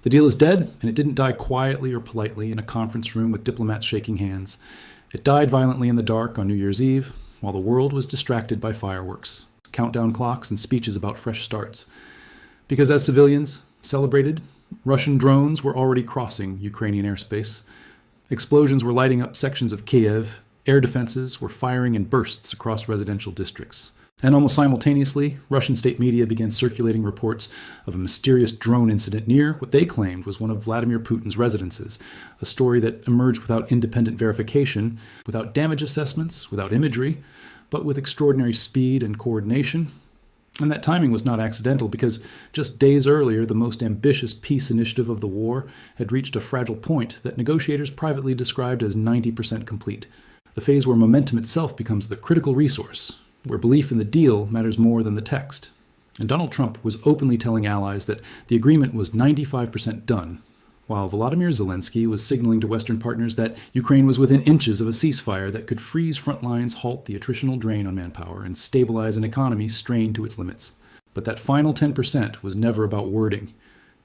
The deal is dead, and it didn't die quietly or politely in a conference room with diplomats shaking hands. It died violently in the dark on New Year's Eve, while the world was distracted by fireworks, countdown clocks, and speeches about fresh starts. Because as civilians celebrated, Russian drones were already crossing Ukrainian airspace. Explosions were lighting up sections of Kiev. Air defenses were firing in bursts across residential districts. And almost simultaneously, Russian state media began circulating reports of a mysterious drone incident near what they claimed was one of Vladimir Putin's residences, a story that emerged without independent verification, without damage assessments, without imagery, but with extraordinary speed and coordination. And that timing was not accidental, because just days earlier, the most ambitious peace initiative of the war had reached a fragile point that negotiators privately described as 90% complete, the phase where momentum itself becomes the critical resource, where belief in the deal matters more than the text. And Donald Trump was openly telling allies that the agreement was 95% done, while Volodymyr Zelenskyy was signaling to Western partners that Ukraine was within inches of a ceasefire that could freeze front lines, halt the attritional drain on manpower, and stabilize an economy strained to its limits. But that final 10% was never about wording.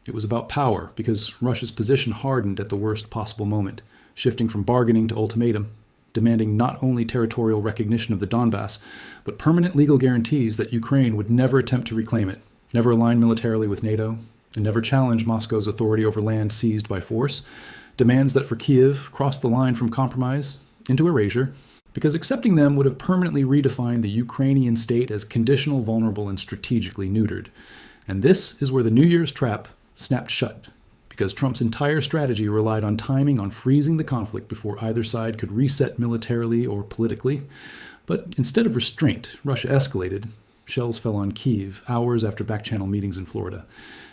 It was about power, because Russia's position hardened at the worst possible moment, shifting from bargaining to ultimatum, demanding not only territorial recognition of the Donbass, but permanent legal guarantees that Ukraine would never attempt to reclaim it, never align militarily with NATO, and never challenge Moscow's authority over land seized by force, demands that for Kiev cross the line from compromise into erasure, because accepting them would have permanently redefined the Ukrainian state as conditional, vulnerable, and strategically neutered. And this is where the New Year's trap snapped shut, because Trump's entire strategy relied on timing, on freezing the conflict before either side could reset militarily or politically. But instead of restraint, Russia escalated. Shells fell on Kiev hours after back-channel meetings in Florida,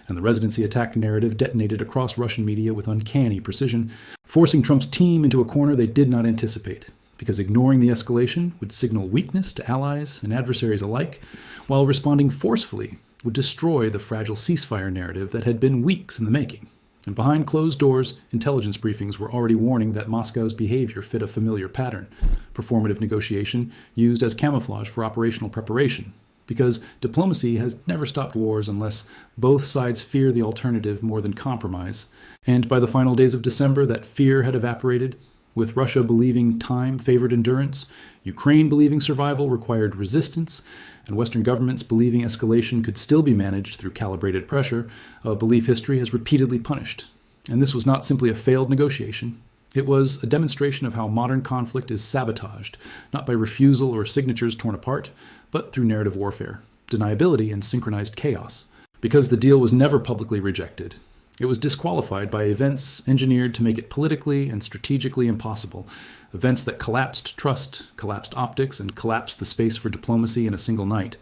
and the residency attack narrative detonated across Russian media with uncanny precision, forcing Trump's team into a corner they did not anticipate, because ignoring the escalation would signal weakness to allies and adversaries alike, while responding forcefully would destroy the fragile ceasefire narrative that had been weeks in the making. And behind closed doors, intelligence briefings were already warning that Moscow's behavior fit a familiar pattern, performative negotiation used as camouflage for operational preparation, because diplomacy has never stopped wars unless both sides fear the alternative more than compromise. And by the final days of December, that fear had evaporated, with Russia believing time favored endurance, Ukraine believing survival required resistance, and Western governments believing escalation could still be managed through calibrated pressure, a belief history has repeatedly punished. And this was not simply a failed negotiation. It was a demonstration of how modern conflict is sabotaged, not by refusal or signatures torn apart, but through narrative warfare, deniability, and synchronized chaos. Because the deal was never publicly rejected, it was disqualified by events engineered to make it politically and strategically impossible, events that collapsed trust, collapsed optics, and collapsed the space for diplomacy in a single night.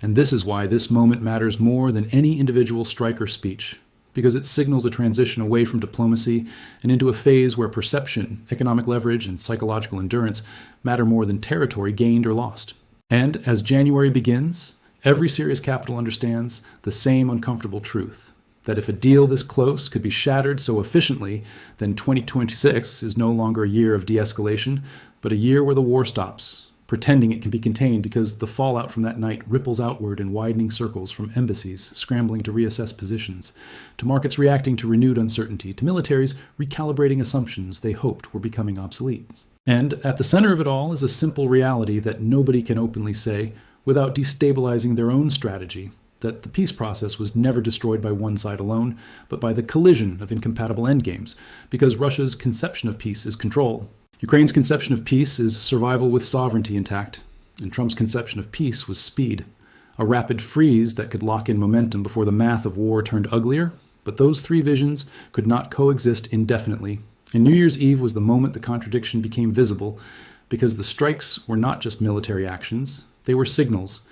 And this is why this moment matters more than any individual strike or speech, because it signals a transition away from diplomacy and into a phase where perception, economic leverage, and psychological endurance matter more than territory gained or lost. And as January begins, every serious capital understands the same uncomfortable truth, that if a deal this close could be shattered so efficiently, then 2026 is no longer a year of de-escalation, but a year where the war stops, pretending it can be contained, because the fallout from that night ripples outward in widening circles, from embassies scrambling to reassess positions, to markets reacting to renewed uncertainty, to militaries recalibrating assumptions they hoped were becoming obsolete. And at the center of it all is a simple reality that nobody can openly say without destabilizing their own strategy, that the peace process was never destroyed by one side alone, but by the collision of incompatible endgames, because Russia's conception of peace is control. Ukraine's conception of peace is survival with sovereignty intact, and Trump's conception of peace was speed, a rapid freeze that could lock in momentum before the math of war turned uglier. But those three visions could not coexist indefinitely, and New Year's Eve was the moment the contradiction became visible, because the strikes were not just military actions, they were signals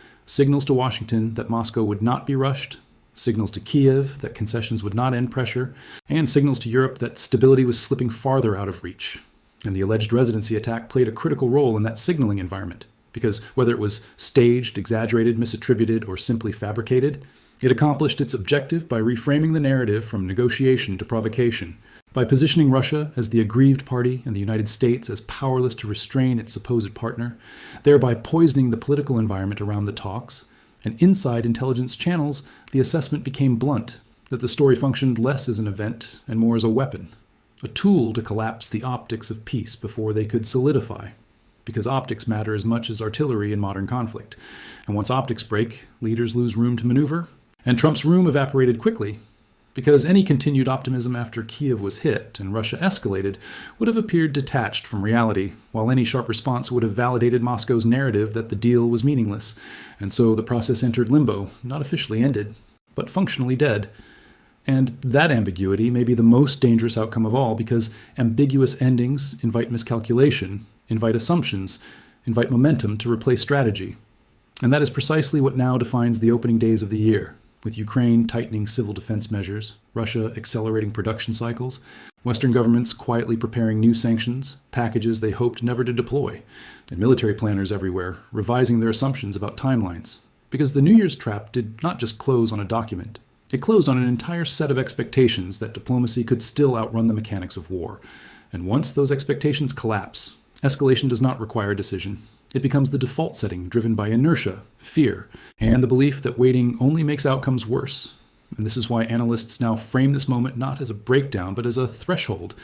to Washington that Moscow would not be rushed, signals to Kiev that concessions would not end pressure, and signals to Europe that stability was slipping farther out of reach. And the alleged residency attack played a critical role in that signaling environment, because whether it was staged, exaggerated, misattributed, or simply fabricated, it accomplished its objective by reframing the narrative from negotiation to provocation, by positioning Russia as the aggrieved party and the United States as powerless to restrain its supposed partner, thereby poisoning the political environment around the talks. And inside intelligence channels, the assessment became blunt. that the story functioned less as an event and more as a weapon, a tool to collapse the optics of peace before they could solidify, because optics matter as much as artillery in modern conflict. And once optics break, leaders lose room to maneuver, and Trump's room evaporated quickly, because any continued optimism after Kiev was hit and Russia escalated would have appeared detached from reality, while any sharp response would have validated Moscow's narrative that the deal was meaningless. And so the process entered limbo, not officially ended, but functionally dead. And that ambiguity may be the most dangerous outcome of all, because ambiguous endings invite miscalculation, invite assumptions, invite momentum to replace strategy. And that is precisely what now defines the opening days of the year, with Ukraine tightening civil defense measures, Russia accelerating production cycles, Western governments quietly preparing new sanctions, packages they hoped never to deploy, and military planners everywhere revising their assumptions about timelines. Because the New Year's trap did not just close on a document. It closed on an entire set of expectations that diplomacy could still outrun the mechanics of war. And once those expectations collapse, escalation does not require decision. It becomes the default setting driven by inertia, fear, and the belief that waiting only makes outcomes worse. And this is why analysts now frame this moment not as a breakdown, but as a threshold,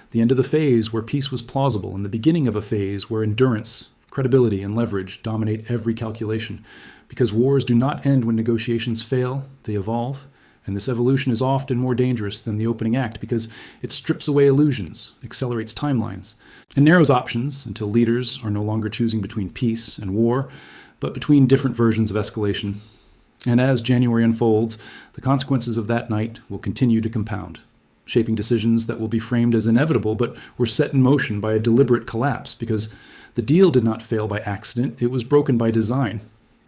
the end of the phase where peace was plausible and the beginning of a phase where endurance, credibility, and leverage dominate every calculation. Because wars do not end when negotiations fail, they evolve. And this evolution is often more dangerous than the opening act because it strips away illusions, accelerates timelines, and narrows options until leaders are no longer choosing between peace and war, but between different versions of escalation. And as January unfolds, the consequences of that night will continue to compound, shaping decisions that will be framed as inevitable but were set in motion by a deliberate collapse because the deal did not fail by accident, it was broken by design.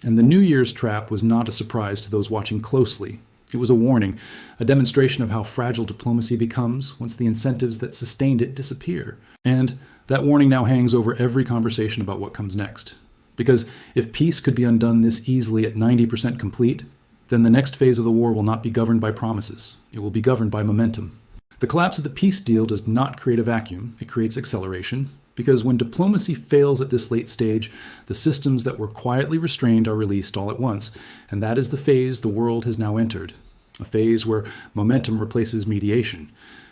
And the New Year's trap was not a surprise to those watching closely. It was a warning, a demonstration of how fragile diplomacy becomes once the incentives that sustained it disappear. And that warning now hangs over every conversation about what comes next. Because if peace could be undone this easily at 90% complete, then the next phase of the war will not be governed by promises. It will be governed by momentum. The collapse of the peace deal does not create a vacuum. It creates acceleration. Because when diplomacy fails at this late stage, the systems that were quietly restrained are released all at once, and that is the phase the world has now entered, a phase where momentum replaces mediation,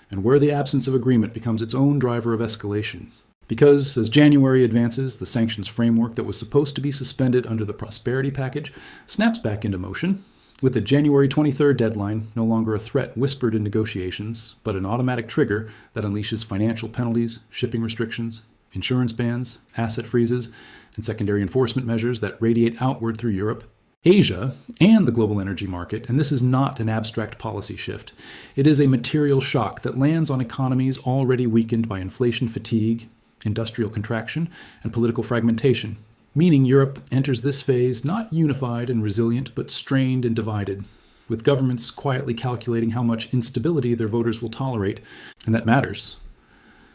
and where the absence of agreement becomes its own driver of escalation. Because as January advances, the sanctions framework that was supposed to be suspended under the prosperity package snaps back into motion, with the January 23rd deadline no longer a threat whispered in negotiations, but an automatic trigger that unleashes financial penalties, shipping restrictions, insurance bans, asset freezes, and secondary enforcement measures that radiate outward through Europe, Asia, and the global energy market. And this is not an abstract policy shift. It is a material shock that lands on economies already weakened by inflation fatigue, industrial contraction, and political fragmentation. Meaning Europe enters this phase not unified and resilient, but strained and divided, with governments quietly calculating how much instability their voters will tolerate. And that matters.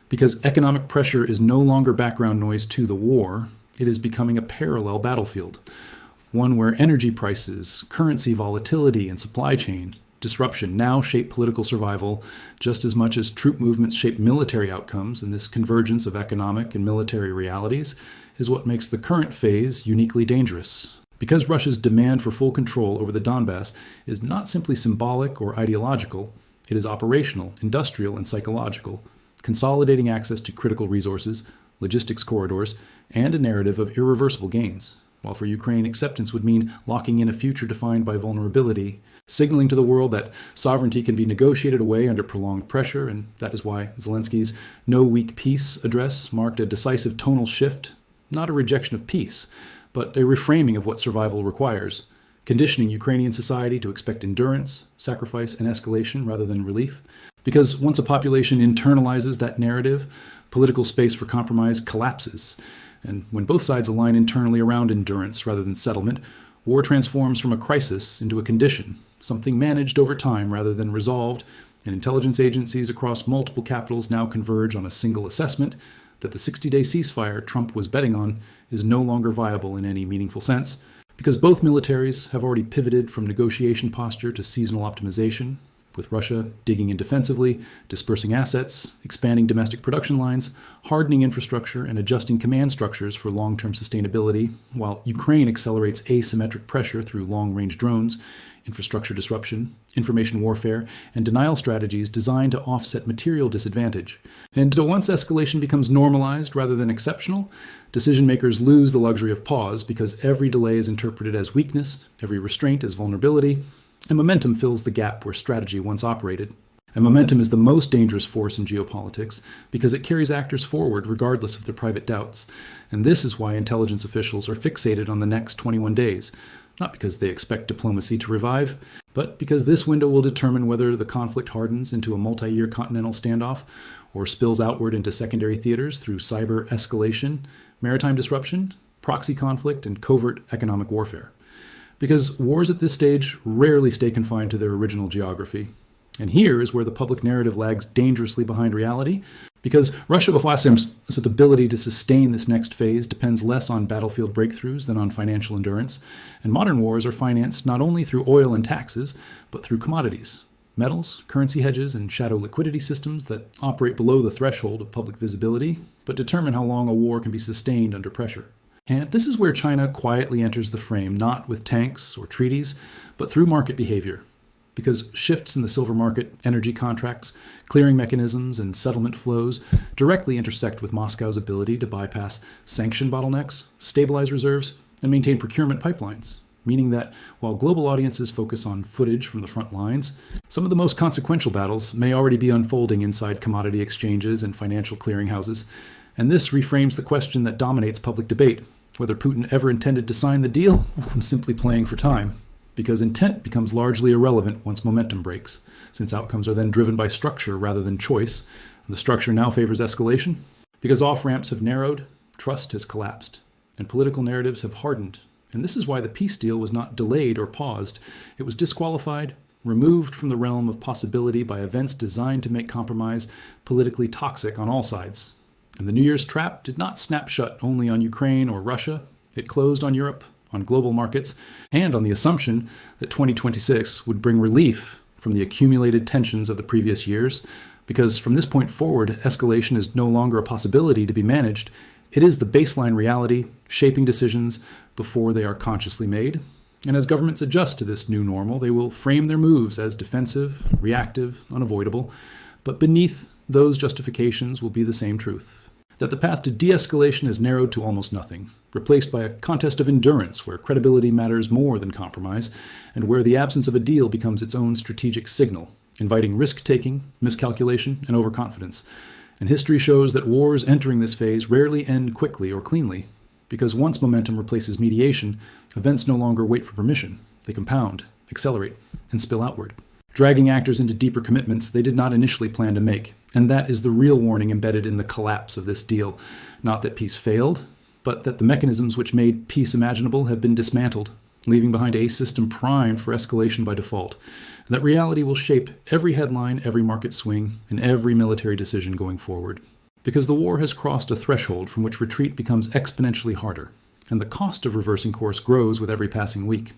Because economic pressure is no longer background noise to the war, it is becoming a parallel battlefield, one where energy prices, currency volatility, and supply chain disruption now shape political survival just as much as troop movements shape military outcomes, and this convergence of economic and military realities is what makes the current phase uniquely dangerous. Because Russia's demand for full control over the Donbass is not simply symbolic or ideological, it is operational, industrial, and psychological, consolidating access to critical resources, logistics corridors, and a narrative of irreversible gains. While for Ukraine, acceptance would mean locking in a future defined by vulnerability, signaling to the world that sovereignty can be negotiated away under prolonged pressure, and that is why Zelenskyy's No Weak Peace address marked a decisive tonal shift, not a rejection of peace, but a reframing of what survival requires, conditioning Ukrainian society to expect endurance, sacrifice, and escalation rather than relief. Because once a population internalizes that narrative, political space for compromise collapses. And when both sides align internally around endurance rather than settlement, war transforms from a crisis into a condition, something managed over time rather than resolved, and intelligence agencies across multiple capitals now converge on a single assessment that the 60-day ceasefire Trump was betting on is no longer viable in any meaningful sense, because both militaries have already pivoted from negotiation posture to seasonal optimization, with Russia digging in defensively, dispersing assets, expanding domestic production lines, hardening infrastructure, and adjusting command structures for long-term sustainability, while Ukraine accelerates asymmetric pressure through long-range drones, infrastructure disruption, information warfare, and denial strategies designed to offset material disadvantage. And once escalation becomes normalized rather than exceptional, decision-makers lose the luxury of pause because every delay is interpreted as weakness, every restraint as vulnerability, and momentum fills the gap where strategy once operated. And momentum is the most dangerous force in geopolitics because it carries actors forward regardless of their private doubts. And this is why intelligence officials are fixated on the next 21 days, not because they expect diplomacy to revive, but because this window will determine whether the conflict hardens into a multi-year continental standoff or spills outward into secondary theaters through cyber escalation, maritime disruption, proxy conflict, and covert economic warfare. Because wars at this stage rarely stay confined to their original geography. And here is where the public narrative lags dangerously behind reality, because Russia-Wahsam's ability to sustain this next phase depends less on battlefield breakthroughs than on financial endurance, and modern wars are financed not only through oil and taxes, but through commodities, metals, currency hedges, and shadow liquidity systems that operate below the threshold of public visibility, but determine how long a war can be sustained under pressure. And this is where China quietly enters the frame, not with tanks or treaties, but through market behavior. Because shifts in the silver market, energy contracts, clearing mechanisms, and settlement flows directly intersect with Moscow's ability to bypass sanction bottlenecks, stabilize reserves, and maintain procurement pipelines. Meaning that while global audiences focus on footage from the front lines, some of the most consequential battles may already be unfolding inside commodity exchanges and financial clearinghouses. And this reframes the question that dominates public debate, whether Putin ever intended to sign the deal or simply playing for time. Because intent becomes largely irrelevant once momentum breaks, since outcomes are then driven by structure rather than choice. And the structure now favors escalation. Because off-ramps have narrowed, trust has collapsed, and political narratives have hardened. And this is why the peace deal was not delayed or paused. It was disqualified, removed from the realm of possibility by events designed to make compromise politically toxic on all sides. And the New Year's trap did not snap shut only on Ukraine or Russia. It closed on Europe, on global markets, and on the assumption that 2026 would bring relief from the accumulated tensions of the previous years, because from this point forward, escalation is no longer a possibility to be managed. It is the baseline reality, shaping decisions before they are consciously made. And as governments adjust to this new normal, they will frame their moves as defensive, reactive, unavoidable, but beneath those justifications will be the same truth. That the path to de-escalation is narrowed to almost nothing, replaced by a contest of endurance where credibility matters more than compromise, and where the absence of a deal becomes its own strategic signal, inviting risk-taking, miscalculation, and overconfidence. And history shows that wars entering this phase rarely end quickly or cleanly, because once momentum replaces mediation, events no longer wait for permission. They compound, accelerate, and spill outward, dragging actors into deeper commitments they did not initially plan to make. And that is the real warning embedded in the collapse of this deal. Not that peace failed, but that the mechanisms which made peace imaginable have been dismantled, leaving behind a system primed for escalation by default. And that reality will shape every headline, every market swing, and every military decision going forward. Because the war has crossed a threshold from which retreat becomes exponentially harder, and the cost of reversing course grows with every passing week.